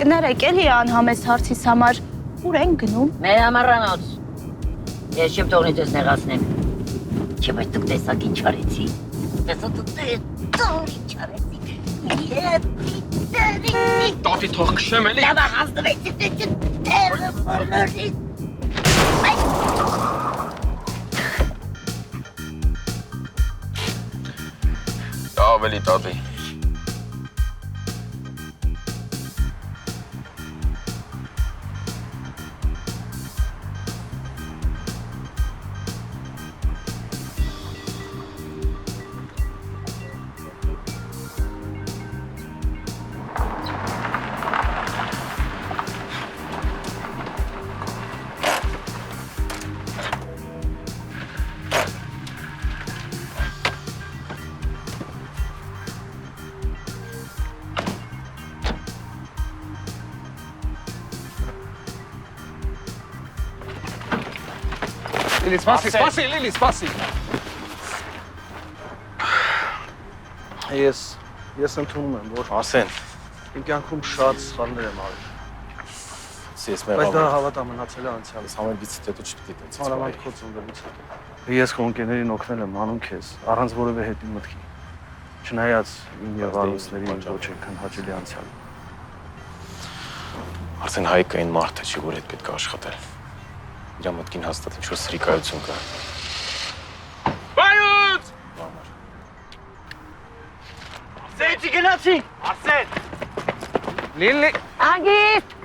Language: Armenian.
կներեք էլի անհամեստ հարցիս համար, ուր են գնում։ Մեր համառանոց, ես չեմ թողնի ձեզ նեղացնեմ, չէ բայց դուք տեսակ ինչ արեցի, տեսա դուք ինչ արեցի, Տատի թող քշեմ էլի։ լավ աղազդվեցի տեղը բոլորից, Ավելի տատի։ Լիլի, սպասի, Լիլի, սպասի։ Ես ընդունում եմ, որ Արսեն, իմ կյանքում շատ սխալներ եմ արել։ ես Բայց դա մեղավոր հավատա մնացել է անցյալը։ ես համենից հետո չպիտի տենց Մանավանդ քո ծնվելուց հետո։ Ես քո ընկերներին օգնել եմ անում քեզ, առանց որևէ հետի մտքի։ Չնայած իմ եւ արուսների ոչ այնքան հաճելի անցյալ։ Արսեն Հայկը այն մարդը չի, որ հետ պետք է աշխատել։ Իր մտքին հաստատ ինչ-որ սրիկայություն կա։ Բայուց! Սեյցի գնացի, Արսեն! Լիլի, հանգիստ,